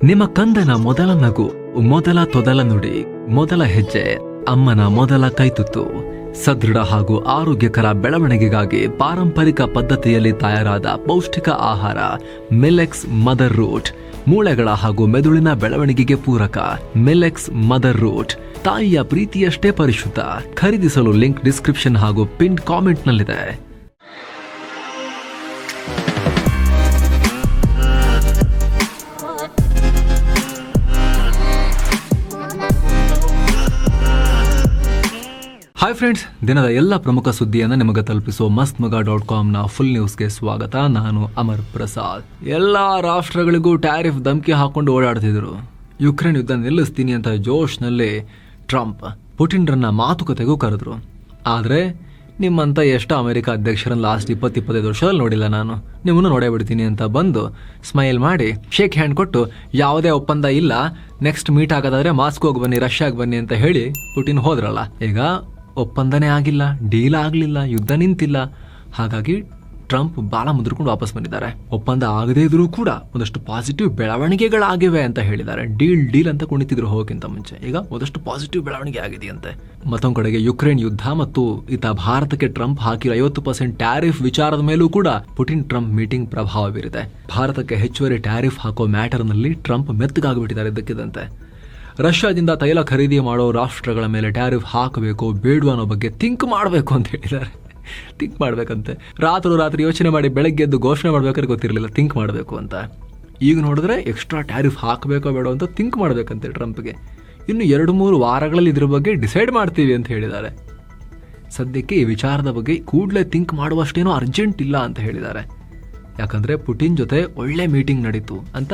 ನಿಮ್ಮ ಕಂದನ ಮೊದಲ ನಗು, ಮೊದಲ ತೊದಲ ನುಡಿ, ಮೊದಲ ಹೆಜ್ಜೆ, ಅಮ್ಮನ ಮೊದಲ ಕೈತುತ್ತು, ಸದೃಢ ಹಾಗೂ ಆರೋಗ್ಯಕರ ಬೆಳವಣಿಗೆಗಾಗಿ ಪಾರಂಪರಿಕ ಪದ್ಧತಿಯಲ್ಲಿ ತಯಾರಾದ ಪೌಷ್ಟಿಕ ಆಹಾರ ಮಿಲೆಕ್ಸ್ ಮದರ್ ರೂಟ್, ಮೂಳೆಗಳ ಹಾಗೂ ಮೆದುಳಿನ ಬೆಳವಣಿಗೆಗೆ ಪೂರಕ. ಮಿಲೆಕ್ಸ್ ಮದರ್ ರೂಟ್ ತಾಯಿಯ ಪ್ರೀತಿಯಷ್ಟೇ ಪರಿಶುದ್ಧ. ಖರೀದಿಸಲು ಲಿಂಕ್ ಡಿಸ್ಕ್ರಿಪ್ಷನ್ ಹಾಗೂ ಪಿನ್ ಕಾಮೆಂಟ್ನಲ್ಲಿದೆ. ಹಾಯ್ ಫ್ರೆಂಡ್ಸ್, ದಿನದ ಎಲ್ಲ ಪ್ರಮುಖ ಸುದ್ದಿಯನ್ನು ನಿಮಗೆ ತಲುಪಿಸೋ mastmaga.comನ ಫುಲ್ ನ್ಯೂಸ್ಗೆ ಸ್ವಾಗತ. ನಾನು ಅಮರ್ ಪ್ರಸಾದ್. ಎಲ್ಲ ರಾಷ್ಟ್ರಗಳಿಗೂ ಟ್ಯಾರಿಫ್ ಧಮಕಿ ಹಾಕೊಂಡು ಓಡಾಡ್ತಿದ್ರು. ಯುಕ್ರೇನ್ ಯುದ್ಧ ನಿಲ್ಲಿಸ್ತೀನಿ ಅಂತ ಜೋಶ್ನಲ್ಲಿ ಟ್ರಂಪ್ ಪುಟಿನ್ರನ್ನ ಮಾತುಕತೆಗೂ ಕರೆದ್ರು. ಆದರೆ ನಿಮ್ಮಂತ ಎಷ್ಟು ಅಮೆರಿಕ ಅಧ್ಯಕ್ಷರನ್ನ ಲಾಸ್ಟ್ 20-25 ವರ್ಷದಲ್ಲಿ ನೋಡಿಲ್ಲ ನಾನು. ನಿಮ್ಮನ್ನು ನೋಡೇ ಬಿಡ್ತೀನಿ ಅಂತ ಬಂದು ಸ್ಮೈಲ್ ಮಾಡಿ ಶೇಕ್ ಹ್ಯಾಂಡ್ ಕೊಟ್ಟು ಯಾವುದೇ ಒಪ್ಪಂದ ಇಲ್ಲ, ನೆಕ್ಸ್ಟ್ ಮೀಟ್ ಆಗೋದಾದ್ರೆ ಮಾಸ್ಕೋಗೆ ಬನ್ನಿ, ರಷ್ಯಾಗೆ ಬನ್ನಿ ಅಂತ ಹೇಳಿ ಪುಟಿನ್ ಹೋದ್ರಲ್ಲ. ಈಗ ಒಪ್ಪಂದನೇ ಆಗಿಲ್ಲ, ಡೀಲ್ ಆಗಲಿಲ್ಲ, ಯುದ್ಧ ನಿಂತಿಲ್ಲ. ಹಾಗಾಗಿ ಟ್ರಂಪ್ ಬಾಲ ಮುದ್ರಕೊಂಡು ವಾಪಸ್ ಬಂದಿದ್ದಾರೆ. ಒಪ್ಪಂದ ಆಗದೇ ಇದ್ರೂ ಕೂಡ ಒಂದಷ್ಟು ಪಾಸಿಟಿವ್ ಬೆಳವಣಿಗೆಗಳಾಗಿವೆ ಅಂತ ಹೇಳಿದ್ದಾರೆ. ಡೀಲ್ ಅಂತ ಕುಣಿತಿದ್ರು ಹೋಗಕ್ಕಿಂತ ಮುಂಚೆ. ಈಗ ಒಂದಷ್ಟು ಪಾಸಿಟಿವ್ ಬೆಳವಣಿಗೆ ಆಗಿದೆಯಂತೆ. ಮತ್ತೊಂದು ಕಡೆಗೆ ಯುಕ್ರೇನ್ ಯುದ್ಧ ಮತ್ತು ಈತ ಭಾರತಕ್ಕೆ ಟ್ರಂಪ್ ಹಾಕಿರೋ 50% ಟ್ಯಾರಿಫ್ ವಿಚಾರದ ಮೇಲೂ ಕೂಡ ಪುಟಿನ್ ಟ್ರಂಪ್ ಮೀಟಿಂಗ್ ಪ್ರಭಾವ ಬೀರಿದೆ. ಭಾರತಕ್ಕೆ ಹೆಚ್ಚುವರಿ ಟ್ಯಾರಿಫ್ ಹಾಕೋ ಮ್ಯಾಟರ್ನಲ್ಲಿ ಟ್ರಂಪ್ ಮೆತ್ತಗಾಗ್ಬಿಟ್ಟಿದ್ದಾರೆ ಇದ್ದಕ್ಕಿದ್ದಂತೆ. ರಷ್ಯಾದಿಂದ ತೈಲ ಖರೀದಿ ಮಾಡೋ ರಾಷ್ಟ್ರಗಳ ಮೇಲೆ ಟ್ಯಾರಿಫ್ ಹಾಕಬೇಕು ಬೇಡುವ ಅನ್ನೋ ಬಗ್ಗೆ ಥಿಂಕ್ ಮಾಡಬೇಕು ಅಂತ ಹೇಳಿದ್ದಾರೆ. ಥಿಂಕ್ ಮಾಡ್ಬೇಕಂತೆ. ರಾತ್ರಿ ಯೋಚನೆ ಮಾಡಿ ಬೆಳಗ್ಗೆ ಎದ್ದು ಘೋಷಣೆ ಮಾಡ್ಬೇಕಾದ್ರೆ ಗೊತ್ತಿರಲಿಲ್ಲ ಥಿಂಕ್ ಮಾಡಬೇಕು ಅಂತ. ಈಗ ನೋಡಿದ್ರೆ ಎಕ್ಸ್ಟ್ರಾ ಟ್ಯಾರಿಫ್ ಹಾಕಬೇಕೋ ಬೇಡೋ ಅಂತ ಥಿಂಕ್ ಮಾಡಬೇಕಂತೆ ಟ್ರಂಪ್ಗೆ. ಇನ್ನು 2-3 ವಾರಗಳಲ್ಲಿ ಇದ್ರ ಬಗ್ಗೆ ಡಿಸೈಡ್ ಮಾಡ್ತೀವಿ ಅಂತ ಹೇಳಿದ್ದಾರೆ. ಸದ್ಯಕ್ಕೆ ಈ ವಿಚಾರದ ಬಗ್ಗೆ ಕೂಡಲೇ ಥಿಂಕ್ ಮಾಡುವಷ್ಟೇನೋ ಅರ್ಜೆಂಟ್ ಇಲ್ಲ ಅಂತ ಹೇಳಿದ್ದಾರೆ. ಯಾಕಂದರೆ ಪುಟಿನ್ ಜೊತೆ ಒಳ್ಳೆ ಮೀಟಿಂಗ್ ನಡೀತು ಅಂತ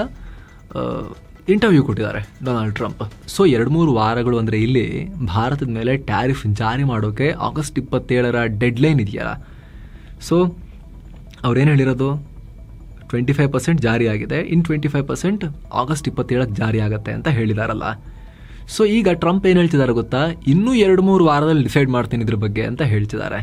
ಇಂಟರ್ವ್ಯೂ ಕೊಟ್ಟಿದ್ದಾರೆ ಡೊನಾಲ್ಡ್ ಟ್ರಂಪ್. ಸೊ 2-3 ವಾರಗಳು ಅಂದರೆ ಇಲ್ಲಿ ಭಾರತದ ಮೇಲೆ ಟ್ಯಾರಿಫ್ ಜಾರಿ ಮಾಡೋಕೆ ಆಗಸ್ಟ್ 27 ಡೆಡ್ಲೈನ್ ಇದೆಯಲ್ಲ. ಸೊ ಅವ್ರೇನು ಹೇಳಿರೋದು, 25% ಜಾರಿ ಆಗಿದೆ, ಇನ್ನು 25% ಆಗಸ್ಟ್ 27 ಜಾರಿ ಆಗುತ್ತೆ ಅಂತ ಹೇಳಿದಾರಲ್ಲ. ಸೊ ಈಗ ಟ್ರಂಪ್ ಏನು ಹೇಳ್ತಿದ್ದಾರೆ ಗೊತ್ತಾ, ಇನ್ನೂ 2-3 ವಾರದಲ್ಲಿ ಡಿಸೈಡ್ ಮಾಡ್ತೀನಿ ಇದ್ರ ಬಗ್ಗೆ ಅಂತ ಹೇಳ್ತಿದ್ದಾರೆ.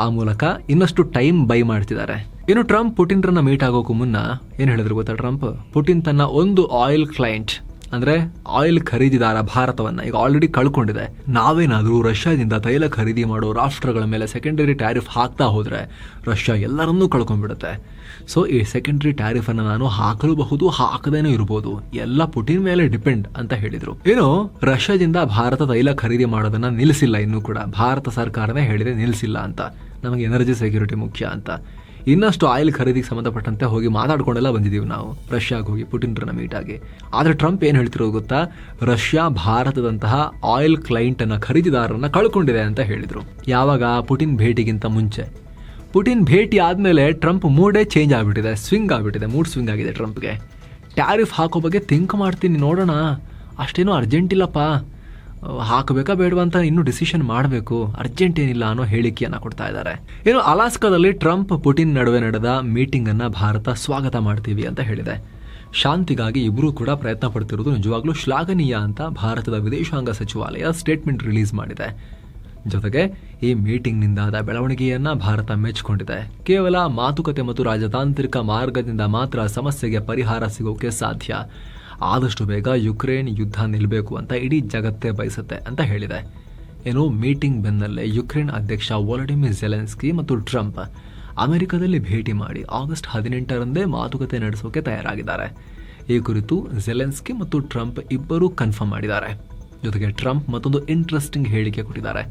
ಆ ಮೂಲಕ ಇನ್ನಷ್ಟು ಟೈಮ್ ಬೈ ಮಾಡ್ತಿದ್ದಾರೆ. ಇನ್ನು ಟ್ರಂಪ್ ಪುಟಿನ್ರನ್ನ ಮೀಟ್ ಆಗೋಕ್ಕೂ ಮುನ್ನ ಏನು ಹೇಳಿದ್ರು ಗೊತ್ತಾ ಟ್ರಂಪ್, ಪುಟಿನ್ ತನ್ನ ಒಂದು ಆಯಿಲ್ ಕ್ಲೈಂಟ್ ಅಂದ್ರೆ ಆಯಿಲ್ ಖರೀದಿದಾರ ಭಾರತವನ್ನ ಈಗ ಆಲ್ರೆಡಿ ಕಳ್ಕೊಂಡಿದೆ. ನಾವೇನಾದ್ರೂ ರಷ್ಯಾದಿಂದ ತೈಲ ಖರೀದಿ ಮಾಡೋ ರಾಷ್ಟ್ರಗಳ ಮೇಲೆ ಸೆಕೆಂಡರಿ ಟ್ಯಾರಿಫ್ ಹಾಕ್ತಾ ಹೋದ್ರೆ ರಷ್ಯಾ ಎಲ್ಲರನ್ನೂ ಕಳ್ಕೊಂಡ್ಬಿಡುತ್ತೆ. ಸೊ ಈ ಸೆಕೆಂಡರಿ ಟ್ಯಾರಿಫ್ ಅನ್ನ ನಾನು ಹಾಕಲೂಬಹುದು, ಹಾಕದೇನೂ ಇರಬಹುದು, ಎಲ್ಲ ಪುಟಿನ್ ಮೇಲೆ ಡಿಪೆಂಡ್ ಅಂತ ಹೇಳಿದ್ರು. ಏನು, ರಷ್ಯಾದಿಂದ ಭಾರತ ತೈಲ ಖರೀದಿ ಮಾಡೋದನ್ನ ನಿಲ್ಲಿಸಿಲ್ಲ. ಇನ್ನೂ ಕೂಡ ಭಾರತ ಸರ್ಕಾರನೇ ಹೇಳಿದೆ ನಿಲ್ಲಿಸಿಲ್ಲ ಅಂತ. ನಮಗೆ ಎನರ್ಜಿ ಸೆಕ್ಯೂರಿಟಿ ಮುಖ್ಯ ಅಂತ. ಇನ್ನಷ್ಟು ಆಯಿಲ್ ಖರೀದಿಗೆ ಸಂಬಂಧಪಟ್ಟಂತೆ ಹೋಗಿ ಮಾತಾಡ್ಕೊಂಡೆಲ್ಲ ಬಂದಿದ್ದೀವಿ ನಾವು ರಷ್ಯಾಗೆ ಹೋಗಿ ಪುಟಿನ್ರನ್ನ ಮೀಟ್ ಆಗಿ. ಆದರೆ ಟ್ರಂಪ್ ಏನು ಹೇಳ್ತಿರೋದು ಗೊತ್ತಾ, ರಷ್ಯಾ ಭಾರತದಂತಹ ಆಯಿಲ್ ಕ್ಲೈಂಟ್ ಅನ್ನ ಖರೀದಿದಾರರನ್ನ ಕಳ್ಕೊಂಡಿದೆ ಅಂತ ಹೇಳಿದ್ರು. ಯಾವಾಗ, ಪುಟಿನ್ ಭೇಟಿಗಿಂತ ಮುಂಚೆ. ಪುಟಿನ್ ಭೇಟಿ ಆದ್ಮೇಲೆ ಟ್ರಂಪ್ ಮೂಡೇ ಚೇಂಜ್ ಆಗ್ಬಿಟ್ಟಿದೆ, ಮೂಡ್ ಸ್ವಿಂಗ್ ಆಗಿದೆ ಟ್ರಂಪ್ಗೆ. ಟ್ಯಾರಿಫ್ ಹಾಕೋ ಬಗ್ಗೆ ಥಿಂಕ್ ಮಾಡ್ತೀನಿ, ನೋಡೋಣ, ಅಷ್ಟೇನೂ ಅರ್ಜೆಂಟ್ ಇಲ್ಲಪ್ಪ, ಹಾಕಬೇಕಾ ಬೇಡವಾ ಅಂತ ಇನ್ನೂ ಡಿಸಿಷನ್ ಮಾಡಬೇಕು, ಅರ್ಜೆಂಟ್ ಏನಿಲ್ಲ ಅನ್ನೋ ಹೇಳಿಕೆಯನ್ನ ಕೊಡ್ತಾ ಇದ್ದಾರೆ. ಏನು, ಅಲಾಸ್ಕಾದಲ್ಲಿ ಟ್ರಂಪ್ ಪುಟಿನ್ ನಡುವೆ ನಡೆದ ಮೀಟಿಂಗ್ ಅನ್ನ ಭಾರತ ಸ್ವಾಗತ ಮಾಡ್ತೀವಿ ಅಂತ ಹೇಳಿದೆ. ಶಾಂತಿಗಾಗಿ ಇಬ್ಬರೂ ಕೂಡ ಪ್ರಯತ್ನ ಪಡ್ತಿರೋದು ನಿಜವಾಗ್ಲೂ ಶ್ಲಾಘನೀಯ ಅಂತ ಭಾರತದ ವಿದೇಶಾಂಗ ಸಚಿವಾಲಯ ಸ್ಟೇಟ್ಮೆಂಟ್ ರಿಲೀಸ್ ಮಾಡಿದೆ. ಜೊತೆಗೆ ಈ ಮೀಟಿಂಗ್ನಿಂದಾದ ಬೆಳವಣಿಗೆಯನ್ನ ಭಾರತ ಮೆಚ್ಚಿಕೊಂಡಿದೆ. ಕೇವಲ ಮಾತುಕತೆ ಮತ್ತು ರಾಜತಾಂತ್ರಿಕ ಮಾರ್ಗದಿಂದ ಮಾತ್ರ ಸಮಸ್ಯೆಗೆ ಪರಿಹಾರ ಸಿಗೋಕೆ ಸಾಧ್ಯ. ಆದಷ್ಟು ಬೇಗ ಯುಕ್ರೇನ್ ಯುದ್ಧ ನಿಲ್ಲಬೇಕು ಅಂತ ಇಡೀ ಜಗತ್ತೇ ಬಯಸುತ್ತೆ ಅಂತ ಹೇಳಿದೆ. ಏನು, ಮೀಟಿಂಗ್ ಬೆನ್ನಲ್ಲೇ ಯುಕ್ರೇನ್ ಅಧ್ಯಕ್ಷ ವೊಲಡಿಮಿರ್ ಝೆಲೆನ್ಸ್ಕಿ ಮತ್ತು ಟ್ರಂಪ್ ಅಮೆರಿಕದಲ್ಲಿ ಭೇಟಿ ಮಾಡಿ ಆಗಸ್ಟ್ 18ರಂದೇ ಮಾತುಕತೆ ನಡೆಸೋಕೆ ತಯಾರಾಗಿದ್ದಾರೆ. ಈ ಕುರಿತು ಝೆಲೆನ್ಸ್ಕಿ ಮತ್ತು ಟ್ರಂಪ್ ಇಬ್ಬರೂ ಕನ್ಫರ್ಮ್ ಮಾಡಿದ್ದಾರೆ. ಜೊತೆಗೆ ಟ್ರಂಪ್ ಮತ್ತೊಂದು ಇಂಟ್ರೆಸ್ಟಿಂಗ್ ಹೇಳಿಕೆ ಕೊಟ್ಟಿದ್ದಾರೆ.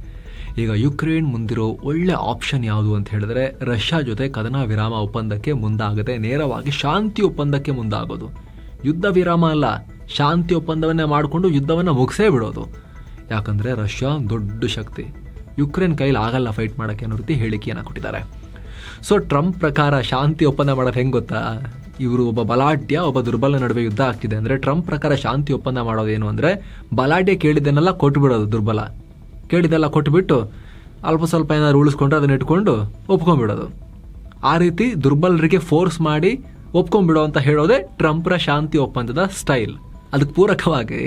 ಈಗ ಯುಕ್ರೇನ್ ಮುಂದಿರೋ ಒಳ್ಳೆ ಆಪ್ಷನ್ ಯಾವುದು ಅಂತ ಹೇಳಿದ್ರೆ ರಷ್ಯಾ ಜೊತೆ ಕದನ ವಿರಾಮ ಒಪ್ಪಂದಕ್ಕೆ ಮುಂದಾಗದೆ ನೇರವಾಗಿ ಶಾಂತಿ ಒಪ್ಪಂದಕ್ಕೆ ಮುಂದಾಗೋದು. ಯುದ್ಧ ವಿರಾಮ ಅಲ್ಲ, ಶಾಂತಿ ಒಪ್ಪಂದವನ್ನೇ ಮಾಡಿಕೊಂಡು ಯುದ್ಧವನ್ನ ಮುಗಿಸೇ ಬಿಡೋದು. ಯಾಕಂದ್ರೆ ರಷ್ಯಾ ದೊಡ್ಡ ಶಕ್ತಿ, ಯುಕ್ರೇನ್ ಕೈಲಿ ಆಗಲ್ಲ ಫೈಟ್ ಮಾಡಕ್ಕೆ ಅನ್ನೋ ರೀತಿ ಹೇಳಿಕೆಯನ್ನು ಕೊಟ್ಟಿದ್ದಾರೆ. ಸೊ ಟ್ರಂಪ್ ಪ್ರಕಾರ ಶಾಂತಿ ಒಪ್ಪಂದ ಮಾಡೋದು ಹೆಂಗೆ ಗೊತ್ತಾ, ಇವರು ಒಬ್ಬ ಬಲಾಢ್ಯ ಒಬ್ಬ ದುರ್ಬಲ ನಡುವೆ ಯುದ್ಧ ಆಗ್ತಿದೆ ಅಂದ್ರೆ ಟ್ರಂಪ್ ಪ್ರಕಾರ ಶಾಂತಿ ಒಪ್ಪಂದ ಮಾಡೋದೇನು ಅಂದ್ರೆ ಬಲಾಢ್ಯ ಕೇಳಿದ್ದನ್ನೆಲ್ಲ ಕೊಟ್ಬಿಡೋದು, ದುರ್ಬಲ ಕೇಳಿದ್ದೆಲ್ಲ ಕೊಟ್ಬಿಟ್ಟು ಅಲ್ಪ ಸ್ವಲ್ಪ ಏನಾದ್ರು ಉಳಿಸ್ಕೊಂಡ್ರೆ ಅದನ್ನ ಇಟ್ಕೊಂಡು ಒಪ್ಕೊಂಡ್ಬಿಡೋದು. ಆ ರೀತಿ ದುರ್ಬಲರಿಗೆ ಫೋರ್ಸ್ ಮಾಡಿ ಒಪ್ಕೊಂಡ್ಬಿಡೋ ಅಂತ ಹೇಳೋದೇ ಟ್ರಂಪ್ರ ಶಾಂತಿ ಒಪ್ಪಂದದ ಸ್ಟೈಲ್. ಅದಕ್ಕೆ ಪೂರಕವಾಗಿ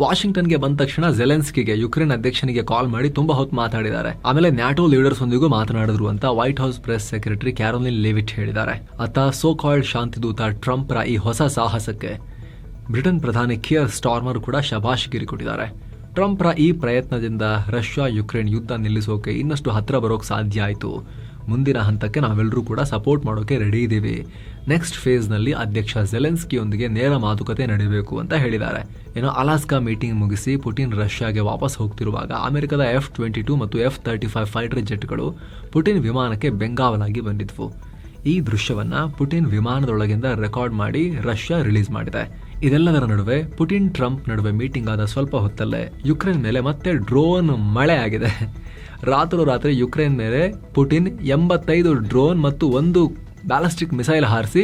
ವಾಷಿಂಗ್ಟನ್ಗೆ ಬಂದ ತಕ್ಷಣ ಝೆಲೆನ್ಸ್ಕಿಗೆ ಯುಕ್ರೇನ್ ಅಧ್ಯಕ್ಷನಿಗೆ ಕಾಲ್ ಮಾಡಿ ತುಂಬಾ ಹೊತ್ತು ಮಾತಾಡಿದ್ದಾರೆ. ಆಮೇಲೆ ನ್ಯಾಟೋ ಲೀಡರ್ಸ್ ಒಂದಿಗೂ ಮಾತನಾಡಿದ್ರು ಅಂತ White House press secretary Caroline Leavitt ಹೇಳಿದ್ದಾರೆ. ಅತ್ತ ಸೋ ಕಾಲ್ಡ್ ಶಾಂತಿದೂತ ಟ್ರಂಪ್ರ ಈ ಹೊಸ ಸಾಹಸಕ್ಕೆ ಬ್ರಿಟನ್ ಪ್ರಧಾನಿ ಕಿಯರ್ ಸ್ಟಾರ್ಮರ್ ಕೂಡ ಶಬಾಷ್ಗಿರಿ ಕೊಟ್ಟಿದ್ದಾರೆ. ಟ್ರಂಪ್ರ ಈ ಪ್ರಯತ್ನದಿಂದ ರಷ್ಯಾ ಯುಕ್ರೇನ್ ಯುದ್ಧ ನಿಲ್ಲಿಸೋಕೆ ಇನ್ನಷ್ಟು ಹತ್ರ ಬರೋಕೆ ಸಾಧ್ಯ ಆಯಿತು. ಮುಂದಿನ ಹಂತಕ್ಕೆ ನಾವೆಲ್ಲರೂ ಕೂಡ ಸಪೋರ್ಟ್ ಮಾಡೋಕೆ ರೆಡಿ ಇದ್ದೀವಿ. ನೆಕ್ಸ್ಟ್ ಫೇಸ್ನಲ್ಲಿ ಅಧ್ಯಕ್ಷ ಜೆಲೆನ್ಸ್ಕಿಯೊಂದಿಗೆ ನೇರ ಮಾತುಕತೆ ನಡೆಯಬೇಕು ಅಂತ ಹೇಳಿದ್ದಾರೆ. ಅಲಾಸ್ಕಾ ಮೀಟಿಂಗ್ ಮುಗಿಸಿ ಪುಟಿನ್ ರಷ್ಯಾಗೆ ವಾಪಸ್ ಹೋಗ್ತಿರುವಾಗ ಅಮೆರಿಕದ F-22 ಮತ್ತು F-35 ಫೈಟರ್ ಜೆಟ್ಗಳು ಪುಟಿನ್ ವಿಮಾನಕ್ಕೆ ಬೆಂಗಾವಲಾಗಿ ಬಂದಿದ್ವು. ಈ ದೃಶ್ಯವನ್ನ ಪುಟಿನ್ ವಿಮಾನದೊಳಗಿಂದ ರೆಕಾರ್ಡ್ ಮಾಡಿ ರಷ್ಯಾ ರಿಲೀಸ್ ಮಾಡಿದೆ. ಇದೆಲ್ಲದರ ನಡುವೆ ಪುಟಿನ್ ಟ್ರಂಪ್ ನಡುವೆ ಮೀಟಿಂಗ್ ಆದ ಸ್ವಲ್ಪ ಹೊತ್ತಲ್ಲೇ ಯುಕ್ರೇನ್ ಮೇಲೆ ಮತ್ತೆ ಡ್ರೋನ್ ಮಳೆ ಆಗಿದೆ. ರಾತ್ರೋರಾತ್ರಿ ಯುಕ್ರೇನ್ ಮೇಲೆ ಪುಟಿನ್ 85 ಡ್ರೋನ್ ಮತ್ತು 1 ಬ್ಯಾಲಿಸ್ಟಿಕ್ ಮಿಸೈಲ್ ಹಾರಿಸಿ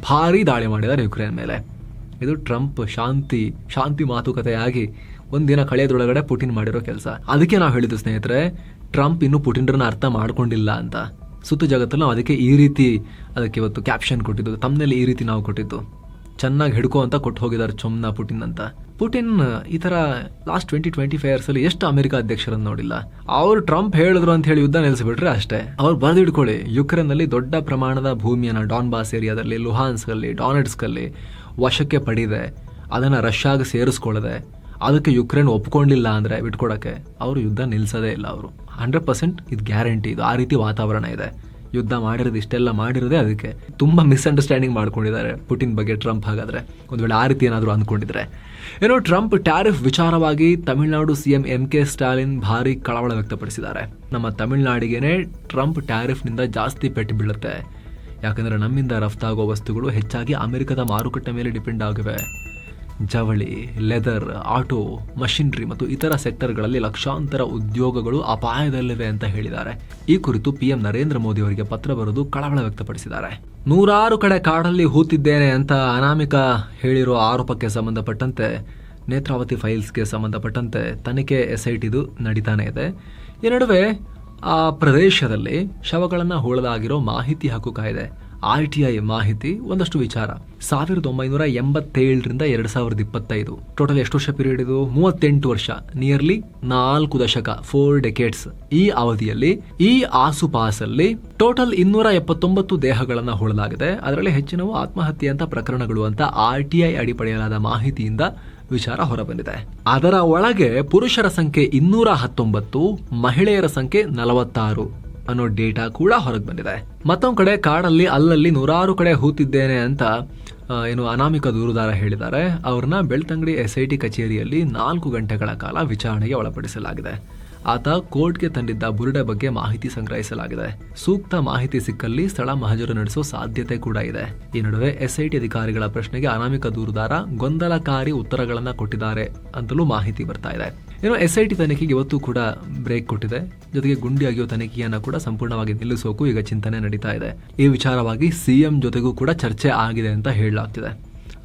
ಭಾರೀ ದಾಳಿ ಮಾಡಿದ್ದಾರೆ ಯುಕ್ರೇನ್ ಮೇಲೆ. ಇದು ಟ್ರಂಪ್ ಶಾಂತಿ ಮಾತುಕತೆಯಾಗಿ ಒಂದಿನ ಕಳೆಯೋದ್ರೊಳಗಡೆ ಪುಟಿನ್ ಮಾಡಿರೋ ಕೆಲಸ. ಅದಕ್ಕೆ ನಾವು ಹೇಳಿದ್ದು ಸ್ನೇಹಿತರೆ, ಟ್ರಂಪ್ ಇನ್ನೂ ಪುಟಿನ್ರನ್ನ ಅರ್ಥ ಮಾಡ್ಕೊಂಡಿಲ್ಲ ಅಂತ. ಸುತ್ತು ಜಗತ್ತಲ್ಲಿ ನಾವು ಅದಕ್ಕೆ ಇವತ್ತು ಕ್ಯಾಪ್ಷನ್ ಕೊಟ್ಟಿದ್ದು, ತಮ್ಮನೇಲಿ ಈ ರೀತಿ ನಾವು ಕೊಟ್ಟಿದ್ದು, ಚೆನ್ನಾಗಿ ಹಿಡ್ಕೋ ಅಂತ ಕೊಟ್ಟು ಹೋಗಿದ್ದಾರೆ ಚೊಮ್ನ ಪುಟಿನ್ ಅಂತ. ಪುಟಿನ್ ಈ ತರ ಲಾಸ್ಟ್ 20-25 ಇಯರ್ಸ್ ಅಲ್ಲಿ ಎಷ್ಟು ಅಮೆರಿಕ ಅಧ್ಯಕ್ಷರನ್ನು ನೋಡಿಲ್ಲ. ಅವ್ರು ಟ್ರಂಪ್ ಹೇಳಿದ್ರು ಅಂತ ಹೇಳಿ ಯುದ್ಧ ನಿಲ್ಲಿಸಿಬಿಟ್ರೆ ಅಷ್ಟೇ. ಅವ್ರು ಬರೆದಿಡ್ಕೊಳ್ಳಿ, ಯುಕ್ರೇನ್ ನಲ್ಲಿ ದೊಡ್ಡ ಪ್ರಮಾಣದ ಭೂಮಿಯನ್ನ ಡಾನ್ಬಾಸ್ ಏರಿಯಾದಲ್ಲಿ, ಲುಹಾನ್ಸ್ಕ್ ಅಲ್ಲಿ, ಡಾನೆಟ್ಸ್ಕ್ ಅಲ್ಲಿ ವಶಕ್ಕೆ ಪಡೆದಿದೆ. ಅದನ್ನ ರಷ್ಯಾಗೆ ಸೇರಿಸ್ಕೊಳ್ಳದೆ ಅದಕ್ಕೆ ಯುಕ್ರೇನ್ ಒಪ್ಕೊಂಡಿಲ್ಲ ಅಂದ್ರೆ ಬಿಟ್ಕೊಡಕ್ಕೆ ಅವರು ಯುದ್ಧ ನಿಲ್ಸೋದೇ ಇಲ್ಲ. ಅವರು 100% ಇದು ಗ್ಯಾರಂಟಿ. ಇದು ಆ ರೀತಿ ವಾತಾವರಣ ಇದೆ. ಯುದ್ಧ ಮಾಡಿರೋದು ಇಷ್ಟೆಲ್ಲ ಮಾಡಿರೋದೇ ಅದಕ್ಕೆ. ತುಂಬಾ ಮಿಸ್ಅಂಡರ್ಸ್ಟ್ಯಾಂಡಿಂಗ್ ಮಾಡ್ಕೊಂಡಿದ್ದಾರೆ ಪುಟಿನ್ ಬಗ್ಗೆ ಟ್ರಂಪ್. ಹಾಗಾದ್ರೆ ಒಂದು ವೇಳೆ ಆ ರೀತಿ ಏನಾದರೂ ಅಂದ್ಕೊಂಡಿದ್ರೆ. ಟ್ರಂಪ್ ಟ್ಯಾರಿಫ್ ವಿಚಾರವಾಗಿ ತಮಿಳುನಾಡು ಸಿಎಂ MK ಸ್ಟಾಲಿನ್ ಭಾರಿ ಕಳವಳ ವ್ಯಕ್ತಪಡಿಸಿದ್ದಾರೆ. ನಮ್ಮ ತಮಿಳುನಾಡಿಗೆನೆ ಟ್ರಂಪ್ ಟ್ಯಾರಿಫ್ನಿಂದ ಜಾಸ್ತಿ ಪೆಟ್ಟು ಬೀಳುತ್ತೆ. ಯಾಕಂದ್ರೆ ನಮ್ಮಿಂದ ರಫ್ತಾಗುವ ವಸ್ತುಗಳು ಹೆಚ್ಚಾಗಿ ಅಮೆರಿಕದ ಮಾರುಕಟ್ಟೆ ಮೇಲೆ ಡಿಪೆಂಡ್ ಆಗಿವೆ. ಜವಳಿ, ಲೆದರ್, ಆಟೋ, ಮಷಿನರಿ ಮತ್ತು ಇತರ ಸೆಕ್ಟರ್ಗಳಲ್ಲಿ ಲಕ್ಷಾಂತರ ಉದ್ಯೋಗಗಳು ಅಪಾಯದಲ್ಲಿವೆ ಅಂತ ಹೇಳಿದ್ದಾರೆ. ಈ ಕುರಿತು PM ನರೇಂದ್ರ ಮೋದಿ ಅವರಿಗೆ ಪತ್ರ ಬರೆದು ಕಳವಳ ವ್ಯಕ್ತಪಡಿಸಿದ್ದಾರೆ. 100 ಕಡೆ ಕಾಡಲ್ಲಿ ಹೂತಿದ್ದೇನೆ ಅಂತ ಅನಾಮಿಕ ಹೇಳಿರೋ ಆರೋಪಕ್ಕೆ ಸಂಬಂಧಪಟ್ಟಂತೆ ನೇತ್ರಾವತಿ ಫೈಲ್ಸ್ಗೆ ಸಂಬಂಧಪಟ್ಟಂತೆ ತನಿಖೆ SITದು ನಡೀತಾನೆ ಇದೆ. ಈ ನಡುವೆ ಆ ಪ್ರದೇಶದಲ್ಲಿ ಶವಗಳನ್ನು ಹೂಳಲಾಗಿರೋ ಮಾಹಿತಿ ಹಕ್ಕು ಕಾಯ್ದೆ RTI ಮಾಹಿತಿ ಒಂದಷ್ಟು ವಿಚಾರ 1987ರಿಂದ 2025 ಟೋಟಲ್ ಎಷ್ಟು ವರ್ಷ ಪೀರಿಯಡ್ ಇದು? 38 ವರ್ಷ, ನಿಯರ್ಲಿ 4 ದಶಕ, 4 ಡೆಕೇಡ್ಸ್. ಈ ಅವಧಿಯಲ್ಲಿ ಈ ಆಸುಪಾಸಲ್ಲಿ ಟೋಟಲ್ 279 ದೇಹಗಳನ್ನ ಹೂಳಲಾಗಿದೆ. ಅದರಲ್ಲಿ ಹೆಚ್ಚಿನವು ಆತ್ಮಹತ್ಯೆ ಅಂತ ಪ್ರಕರಣಗಳು ಅಂತ RTI ಅಡಿ ಪಡೆಯಲಾದ ಮಾಹಿತಿಯಿಂದ ವಿಚಾರ ಹೊರಬಂದಿದೆ. ಅದರ ಒಳಗೆ ಪುರುಷರ ಸಂಖ್ಯೆ 219, ಮಹಿಳೆಯರ ಸಂಖ್ಯೆ 46 ಅನ್ನೋ ಡೇಟಾ ಕೂಡ ಹೊರಗೆ ಬಂದಿದೆ. ಮತ್ತೊಂದು ಕಡೆ ಕಾಡಲ್ಲಿ ಅಲ್ಲಲ್ಲಿ 100 ಕಡೆ ಹೂತಿದ್ದೇನೆ ಅಂತ ಅನಾಮಿಕ ದೂರುದಾರ ಹೇಳಿದ್ದಾರೆ. ಅವ್ರನ್ನ ಬೆಳ್ತಂಗಡಿ SIT ಕಚೇರಿಯಲ್ಲಿ 4 ಗಂಟೆಗಳ ಕಾಲ ವಿಚಾರಣೆಗೆ ಒಳಪಡಿಸಲಾಗಿದೆ. ಆತ ಕೋರ್ಟ್ಗೆ ತಂದಿದ್ದ ಬುರುಡೆ ಬಗ್ಗೆ ಮಾಹಿತಿ ಸಂಗ್ರಹಿಸಲಾಗಿದೆ. ಸೂಕ್ತ ಮಾಹಿತಿ ಸಿಕ್ಕಲ್ಲಿ ಸ್ಥಳ ಮಹಜರು ನಡೆಸೋ ಸಾಧ್ಯತೆ ಕೂಡ ಇದೆ. ಈ ನಡುವೆ SIT ಅಧಿಕಾರಿಗಳ ಪ್ರಶ್ನೆಗೆ ಅನಾಮಿಕ ದೂರುದಾರ ಗೊಂದಲಕಾರಿ ಉತ್ತರಗಳನ್ನ ಕೊಟ್ಟಿದ್ದಾರೆ ಅಂತಲೂ ಮಾಹಿತಿ ಬರ್ತಾ ಇದೆ. SIT ತನಿಖೆಗೆ ಇವತ್ತು ಕೂಡ ಬ್ರೇಕ್ ಕೊಟ್ಟಿದೆ. ಜೊತೆಗೆ ಗುಂಡಿ ಅಗಿಯೋ ತನಿಖೆಯನ್ನ ಕೂಡ ಸಂಪೂರ್ಣವಾಗಿ ನಿಲ್ಲಿಸೋಕು ಈಗ ಚಿಂತನೆ ನಡೀತಾ ಇದೆ. ಈ ವಿಚಾರವಾಗಿ CM ಜೊತೆಗೂ ಕೂಡ ಚರ್ಚೆ ಆಗಿದೆ ಅಂತ ಹೇಳಲಾಗ್ತಿದೆ.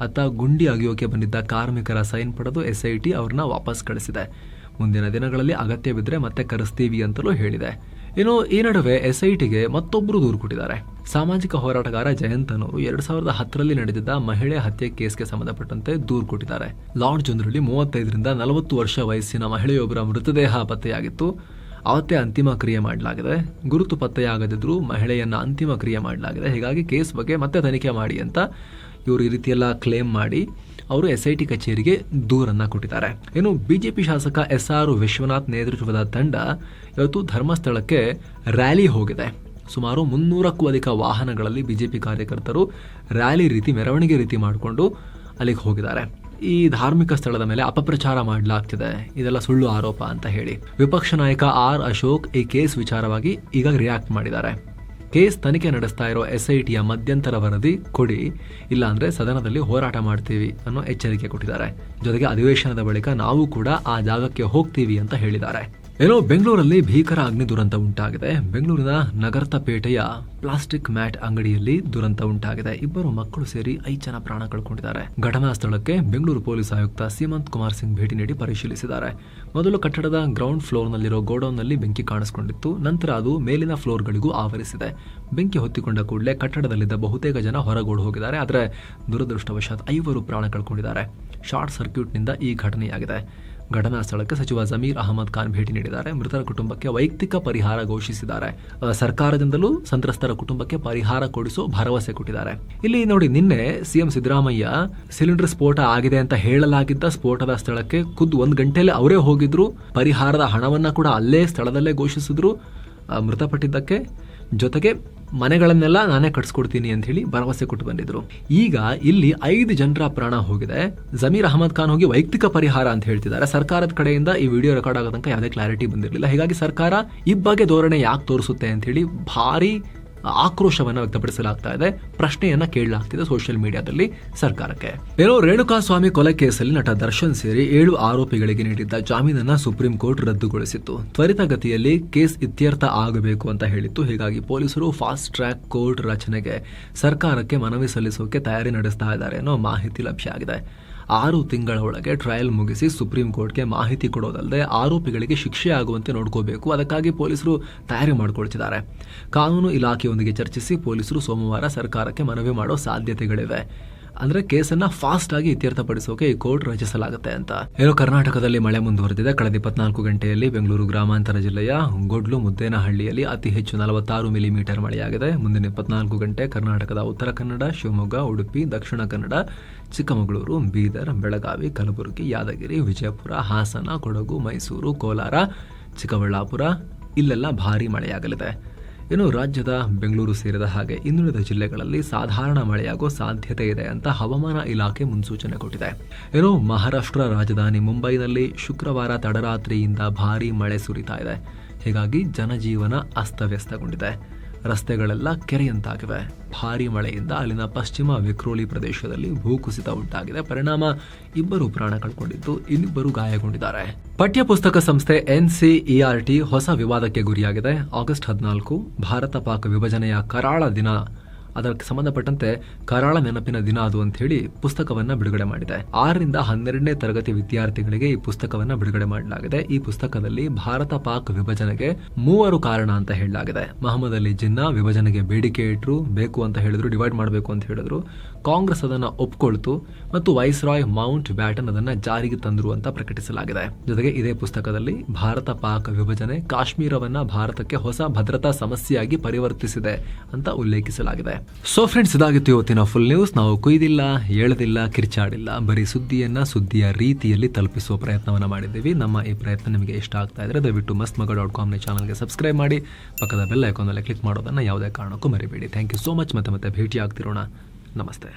ಅತ್ತ ಗುಂಡಿ ಅಗಿಯೋಕೆ ಬಂದಿದ್ದ ಕಾರ್ಮಿಕರ ಸೈನ್ ಪಡೆದು SIT ಅವ್ರನ್ನ ವಾಪಸ್ ಕಳಿಸಿದೆ. ಮುಂದಿನ ದಿನಗಳಲ್ಲಿ ಅಗತ್ಯ ಬಿದ್ದರೆ ಮತ್ತೆ ಕರೆಸ್ತೀವಿ ಅಂತಲೂ ಹೇಳಿದೆ. ಈ ನಡುವೆ SITಗೆ ಮತ್ತೊಬ್ಬರು ದೂರು ಕೊಟ್ಟಿದ್ದಾರೆ. ಸಾಮಾಜಿಕ ಹೋರಾಟಗಾರ ಜಯಂತ್ ಅನ್ನೋರು 2010ರಲ್ಲಿ ನಡೆದಿದ್ದ ಮಹಿಳೆ ಹತ್ಯೆ ಕೇಸ್ಗೆ ಸಂಬಂಧಪಟ್ಟಂತೆ ದೂರು ಕೊಟ್ಟಿದ್ದಾರೆ. ಲಾಡ್ಜ್ ಒಂದರಲ್ಲಿ 35ರಿಂದ 40 ವರ್ಷ ವಯಸ್ಸಿನ ಮಹಿಳೆಯೊಬ್ಬರ ಮೃತದೇಹ ಪತ್ತೆಯಾಗಿತ್ತು. ಅವತ್ತೇ ಅಂತಿಮ ಕ್ರಿಯೆ ಮಾಡಲಾಗಿದೆ. ಗುರುತು ಪತ್ತೆಯಾಗದಿದ್ರೂ ಮಹಿಳೆಯನ್ನ ಅಂತಿಮ ಕ್ರಿಯೆ ಮಾಡಲಾಗಿದೆ. ಹೀಗಾಗಿ ಕೇಸ್ ಬಗ್ಗೆ ಮತ್ತೆ ತನಿಖೆ ಮಾಡಿ ಅಂತ ಇವರು ಈ ರೀತಿಯೆಲ್ಲ ಕ್ಲೇಮ್ ಮಾಡಿ ಅವರು SIT ಕಚೇರಿಗೆ ದೂರನ್ನ ಕೊಟ್ಟಿದ್ದಾರೆ. BJP ಶಾಸಕ SR ವಿಶ್ವನಾಥ್ ನೇತೃತ್ವದ ತಂಡ ಇವತ್ತು ಧರ್ಮಸ್ಥಳಕ್ಕೆ ರ್ಯಾಲಿ ಹೋಗಿದೆ. ಸುಮಾರು 300ಕ್ಕೂ ಅಧಿಕ ವಾಹನಗಳಲ್ಲಿ BJP ಕಾರ್ಯಕರ್ತರು ರ್ಯಾಲಿ ರೀತಿ, ಮೆರವಣಿಗೆ ರೀತಿ ಮಾಡಿಕೊಂಡು ಅಲ್ಲಿಗೆ ಹೋಗಿದ್ದಾರೆ. ಈ ಧಾರ್ಮಿಕ ಸ್ಥಳದ ಮೇಲೆ ಅಪಪ್ರಚಾರ ಮಾಡಲಾಗ್ತಿದೆ, ಇದೆಲ್ಲ ಸುಳ್ಳು ಆರೋಪ ಅಂತ ಹೇಳಿ ವಿಪಕ್ಷ ನಾಯಕ R ಅಶೋಕ್ ಈ ಕೇಸ್ ವಿಚಾರವಾಗಿ ಈಗ ರಿಯಾಕ್ಟ್ ಮಾಡಿದ್ದಾರೆ. ಕೇಸ್ ತನಿಖೆ ನಡೆಸ್ತಾ ಇರೋ SITಯ ಮಧ್ಯಂತರ ವರದಿ ಕೊಡಿ, ಇಲ್ಲಾಂದ್ರೆ ಸದನದಲ್ಲಿ ಹೋರಾಟ ಮಾಡ್ತೀವಿ ಅನ್ನೋ ಎಚ್ಚರಿಕೆ ಕೊಟ್ಟಿದ್ದಾರೆ. ಜೊತೆಗೆ ಅಧಿವೇಶನದ ಬಳಿಕ ನಾವು ಕೂಡ ಆ ಜಾಗಕ್ಕೆ ಹೋಗ್ತೀವಿ ಅಂತ ಹೇಳಿದ್ದಾರೆ. ಬೆಂಗಳೂರಲ್ಲಿ ಭೀಕರ ಅಗ್ನಿ ದುರಂತ ಉಂಟಾಗಿದೆ. ಬೆಂಗಳೂರಿನ ನಗರ್ತಪೇಟೆಯ ಪ್ಲಾಸ್ಟಿಕ್ ಮ್ಯಾಟ್ ಅಂಗಡಿಯಲ್ಲಿ ದುರಂತ ಉಂಟಾಗಿದೆ. 2 ಮಕ್ಕಳು ಸೇರಿ 5 ಜನ ಪ್ರಾಣ ಕಳ್ಕೊಂಡಿದ್ದಾರೆ. ಘಟನಾ ಸ್ಥಳಕ್ಕೆ ಬೆಂಗಳೂರು ಪೊಲೀಸ್ ಆಯುಕ್ತ ಸೀಮಂತ್ ಕುಮಾರ್ ಸಿಂಗ್ ಭೇಟಿ ನೀಡಿ ಪರಿಶೀಲಿಸಿದ್ದಾರೆ. ಮೊದಲು ಕಟ್ಟಡದ ಗ್ರೌಂಡ್ ಫ್ಲೋರ್ನಲ್ಲಿರೋ ಗೋಡೌನ್ನಲ್ಲಿ ಬೆಂಕಿ ಕಾಣಿಸಿಕೊಂಡಿತ್ತು. ನಂತರ ಅದು ಮೇಲಿನ ಫ್ಲೋರ್ಗಳಿಗೂ ಆವರಿಸಿದೆ. ಬೆಂಕಿ ಹೊತ್ತಿಕೊಂಡ ಕೂಡಲೇ ಕಟ್ಟಡದಲ್ಲಿದ್ದ ಬಹುತೇಕ ಜನ ಹೊರಗೋಡು ಹೋಗಿದ್ದಾರೆ. ಆದರೆ ದುರದೃಷ್ಟವಶಾತ್ 5 ಪ್ರಾಣ ಕಳ್ಕೊಂಡಿದ್ದಾರೆ. ಶಾರ್ಟ್ ಸರ್ಕ್ಯೂಟ್ನಿಂದ ಈ ಘಟನೆಯಾಗಿದೆ. ಘಟನಾ ಸ್ಥಳಕ್ಕೆ ಸಚಿವ ಜಮೀರ್ ಅಹಮದ್ ಖಾನ್ ಭೇಟಿ ನೀಡಿದ್ದಾರೆ. ಮೃತರ ಕುಟುಂಬಕ್ಕೆ ವೈಯಕ್ತಿಕ ಪರಿಹಾರ ಘೋಷಿಸಿದ್ದಾರೆ. ಸರ್ಕಾರದಿಂದಲೂ ಸಂತ್ರಸ್ತರ ಕುಟುಂಬಕ್ಕೆ ಪರಿಹಾರ ಕೊಡಿಸೋ ಭರವಸೆ ಕೊಟ್ಟಿದ್ದಾರೆ. ಇಲ್ಲಿ ನೋಡಿ, ನಿನ್ನೆ ಸಿಎಂ ಸಿದ್ದರಾಮಯ್ಯ ಸಿಲಿಂಡರ್ ಸ್ಫೋಟ ಆಗಿದೆ ಅಂತ ಹೇಳಲಾಗಿದ್ದ ಸ್ಫೋಟದ ಸ್ಥಳಕ್ಕೆ ಖುದ್ದು 1 ಗಂಟೆಯಲ್ಲಿ ಅವರೇ ಹೋಗಿದ್ರು. ಪರಿಹಾರದ ಹಣವನ್ನ ಕೂಡ ಅಲ್ಲೇ ಸ್ಥಳದಲ್ಲೇ ಘೋಷಿಸಿದ್ರು ಮೃತಪಟ್ಟಿದ್ದಕ್ಕೆ. ಜೊತೆಗೆ ಮನೆಗಳನ್ನೆಲ್ಲ ನಾನೇ ಕಟ್ಸ್ಕೊಡ್ತೀನಿ ಅಂತ ಹೇಳಿ ಭರವಸೆ ಕೊಟ್ಟು ಬಂದಿದ್ರು. ಈಗ ಇಲ್ಲಿ 5 ಜನರ ಪ್ರಾಣ ಹೋಗಿದೆ. ಜಮೀರ್ ಅಹಮದ್ ಖಾನ್ ಹೋಗಿ ವೈಯಕ್ತಿಕ ಪರಿಹಾರ ಅಂತ ಹೇಳ್ತಿದ್ದಾರೆ. ಸರ್ಕಾರದ ಕಡೆಯಿಂದ ಈ ವಿಡಿಯೋ ರೆಕಾರ್ಡ್ ಆಗೋ ತನಕ ಯಾವುದೇ ಕ್ಲಾರಿಟಿ ಬಂದಿರಲಿಲ್ಲ. ಹೀಗಾಗಿ ಸರ್ಕಾರ ಈ ಬಗ್ಗೆ ಧೋರಣೆ ಯಾಕೆ ತೋರಿಸುತ್ತೆ ಅಂತ ಹೇಳಿ ಭಾರಿ ಆಕ್ರೋಶವನ್ನ ವ್ಯಕ್ತಪಡಿಸಲಾಗ್ತಾ ಇದೆ. ಪ್ರಶ್ನೆಯನ್ನ ಕೇಳಲಾಗ್ತಿದೆ ಸೋಷಿಯಲ್ ಮೀಡಿಯಾದಲ್ಲಿ ಸರ್ಕಾರಕ್ಕೆ. ಏನೋ ರೇಣುಕಾಸ್ವಾಮಿ ಕೊಲೆ ಕೇಸಲ್ಲಿ ನಟ ದರ್ಶನ್ ಸೇರಿ 7 ಆರೋಪಿಗಳಿಗೆ ನೀಡಿದ್ದ ಜಾಮೀನನ್ನ ಸುಪ್ರೀಂ ಕೋರ್ಟ್ ರದ್ದುಗೊಳಿಸಿತ್ತು. ತ್ವರಿತಗತಿಯಲ್ಲಿ ಕೇಸ್ ಇತ್ಯರ್ಥ ಆಗಬೇಕು ಅಂತ ಹೇಳಿತ್ತು. ಹೀಗಾಗಿ ಪೊಲೀಸರು ಫಾಸ್ಟ್ ಟ್ರ್ಯಾಕ್ ಕೋರ್ಟ್ ರಚನೆಗೆ ಸರ್ಕಾರಕ್ಕೆ ಮನವಿ ಸಲ್ಲಿಸೋಕೆ ತಯಾರಿ ನಡೆಸ್ತಾ ಇದ್ದಾರೆ ಅನ್ನೋ ಮಾಹಿತಿ ಲಭ್ಯ ಆಗಿದೆ. 6 ತಿಂಗಳ ಒಳಗೆ ಟ್ರಯಲ್ ಮುಗಿಸಿ ಸುಪ್ರೀಂ ಕೋರ್ಟ್ಗೆ ಮಾಹಿತಿ ಕೊಡೋದಲ್ಲದೆ ಆರೋಪಿಗಳಿಗೆ ಶಿಕ್ಷೆ ಆಗುವಂತೆ ನೋಡ್ಕೋಬೇಕು. ಅದಕ್ಕಾಗಿ ಪೊಲೀಸರು ತಯಾರಿ ಮಾಡಿಕೊಳ್ತಿದ್ದಾರೆ. ಕಾನೂನು ಇಲಾಖೆಯೊಂದಿಗೆ ಚರ್ಚಿಸಿ ಪೊಲೀಸರು ಸೋಮವಾರ ಸರ್ಕಾರಕ್ಕೆ ಮನವಿ ಮಾಡೋ ಸಾಧ್ಯತೆಗಳಿವೆ. ಅಂದ್ರೆ ಕೇಸನ್ನ ಫಾಸ್ಟ್ ಆಗಿ ಇತ್ಯರ್ಥಪಡಿಸೋಕೆ ಈ ಕೋರ್ಟ್ ರಚಿಸಲಾಗುತ್ತೆ ಅಂತ. ಏನೋ ಕರ್ನಾಟಕದಲ್ಲಿ ಮಳೆ ಮುಂದುವರೆದಿದೆ. ಕಳೆದ 24 ಗಂಟೆಯಲ್ಲಿ ಬೆಂಗಳೂರು ಗ್ರಾಮಾಂತರ ಜಿಲ್ಲೆಯ ಗೊಡ್ಲು ಮುದ್ದೇನಹಳ್ಳಿಯಲ್ಲಿ ಅತಿ ಹೆಚ್ಚು 46 ಮಿಲಿಮೀಟರ್ ಮಳೆಯಾಗಿದೆ. ಮುಂದಿನ 24 ಗಂಟೆ ಕರ್ನಾಟಕದ ಉತ್ತರ ಕನ್ನಡ, ಶಿವಮೊಗ್ಗ, ಉಡುಪಿ, ದಕ್ಷಿಣ ಕನ್ನಡ, ಚಿಕ್ಕಮಗಳೂರು, ಬೀದರ್, ಬೆಳಗಾವಿ, ಕಲಬುರಗಿ, ಯಾದಗಿರಿ, ವಿಜಯಪುರ, ಹಾಸನ, ಕೊಡಗು, ಮೈಸೂರು, ಕೋಲಾರ, ಚಿಕ್ಕಬಳ್ಳಾಪುರ ಇಲ್ಲೆಲ್ಲ ಭಾರೀ ಮಳೆಯಾಗಲಿದೆ. ಏನು ರಾಜ್ಯದ ಬೆಂಗಳೂರು ಸೇರಿದ ಹಾಗೆ ಇನ್ನುಳಿದ ಜಿಲ್ಲೆಗಳಲ್ಲಿ ಸಾಧಾರಣ ಮಳೆಯಾಗೋ ಸಾಧ್ಯತೆ ಇದೆ ಅಂತ ಹವಾಮಾನ ಇಲಾಖೆ ಮುನ್ಸೂಚನೆ ಕೊಟ್ಟಿದೆ. ಏನು ಮಹಾರಾಷ್ಟ್ರ ರಾಜಧಾನಿ ಮುಂಬೈನಲ್ಲಿ ಶುಕ್ರವಾರ ತಡರಾತ್ರಿಯಿಂದ ಭಾರೀ ಮಳೆ ಸುರಿತಾ ಇದೆ. ಹೀಗಾಗಿ ಜನಜೀವನ ಅಸ್ತವ್ಯಸ್ತಗೊಂಡಿದೆ. ರಸ್ತೆಗಳೆಲ್ಲ ಕೆರೆಯಂತಾಗಿವೆ. ಭಾರೀ ಮಳೆಯಿಂದ ಅಲ್ಲಿನ ಪಶ್ಚಿಮ ವಿಕ್ರೋಲಿ ಪ್ರದೇಶದಲ್ಲಿ ಭೂಕುಸಿತ ಉಂಟಾಗಿದೆ. ಪರಿಣಾಮ 2 ಪ್ರಾಣ ಕಳ್ಕೊಂಡಿದ್ದು, ಇನ್ನಿಬ್ಬರು ಗಾಯಗೊಂಡಿದ್ದಾರೆ. ಪಠ್ಯಪುಸ್ತಕ ಸಂಸ್ಥೆ NCERT ಹೊಸ ವಿವಾದಕ್ಕೆ ಗುರಿಯಾಗಿದೆ. ಆಗಸ್ಟ್ 14 ಭಾರತ ಪಾಕ್ ವಿಭಜನೆಯ ಕರಾಳ ದಿನ. ಅದಕ್ಕೆ ಸಂಬಂಧಪಟ್ಟಂತೆ ಕರಾಳ ನೆನಪಿನ ದಿನ ಅದು ಅಂತ ಹೇಳಿ ಪುಸ್ತಕವನ್ನ ಬಿಡುಗಡೆ ಮಾಡಿದೆ. 6ರಿಂದ 12ನೇ ತರಗತಿ ವಿದ್ಯಾರ್ಥಿಗಳಿಗೆ ಈ ಪುಸ್ತಕವನ್ನ ಬಿಡುಗಡೆ ಮಾಡಲಾಗಿದೆ. ಈ ಪುಸ್ತಕದಲ್ಲಿ ಭಾರತ ಪಾಕ್ ವಿಭಜನೆಗೆ 3 ಕಾರಣ ಅಂತ ಹೇಳಲಾಗಿದೆ. ಮಹಮ್ಮದ್ ಅಲಿ ಜಿನ್ನಾ ವಿಭಜನೆಗೆ ಬೇಡಿಕೆ ಇಟ್ರು, ಬೇಕು ಅಂತ ಹೇಳಿದ್ರು, ಡಿವೈಡ್ ಮಾಡಬೇಕು ಅಂತ ಹೇಳಿದ್ರು. ಕಾಂಗ್ರೆಸ್ ಅದನ್ನ ಒಪ್ಕೊಳ್ತು ಮತ್ತು ವೈಸ್ರಾಯ್ ಮೌಂಟ್ ಬ್ಯಾಟನ್ ಅದನ್ನ ಜಾರಿಗೆ ತಂದ್ರು ಅಂತ ಪ್ರಕಟಿಸಲಾಗಿದೆ. ಜೊತೆಗೆ ಇದೇ ಪುಸ್ತಕದಲ್ಲಿ ಭಾರತ ಪಾಕ್ ವಿಭಜನೆ ಕಾಶ್ಮೀರವನ್ನ ಭಾರತಕ್ಕೆ ಹೊಸ ಭದ್ರತಾ ಸಮಸ್ಯೆಯಾಗಿ ಪರಿವರ್ತಿಸಿದೆ ಅಂತ ಉಲ್ಲೇಖಿಸಲಾಗಿದೆ. ಸೊ ಫ್ರೆಂಡ್ಸ್, ಇದಾಗಿತ್ತು ಇವತ್ತಿನ ಫುಲ್ ನ್ಯೂಸ್. ನಾವು ಕುಯ್ದಿಲ್ಲ, ಹೇಳದಿಲ್ಲ, ಕಿರ್ಚಾಡಿಲ್ಲ, ಬರೀ ಸುದ್ದಿಯ ರೀತಿಯಲ್ಲಿ ತಲುಪಿಸುವ ಪ್ರಯತ್ನವನ್ನ ಮಾಡಿದ್ದೀವಿ. ನಮ್ಮ ಈ ಪ್ರಯತ್ನ ನಿಮಗೆ ಇಷ್ಟ ಆಗ್ತಾ ಇದ್ರೆ ದಯವಿಟ್ಟು mastmaga.com ಚಾನಲ್ಗೆ ಸಬ್ಸ್ಕ್ರೈಬ್ ಮಾಡಿ, ಪಕ್ಕದ ಬೆಲ್ ಐಕಾನ್ ಮೇಲೆ ಕ್ಲಿಕ್ ಮಾಡೋದನ್ನ ಯಾವುದೇ ಕಾರಣಕ್ಕೂ ಮರಿಬೇಡಿ. Thank you so much. ಮತ್ತೆ ಭೇಟಿ ಆಗ್ತಿರೋಣ. ನಮಸ್ತೆ.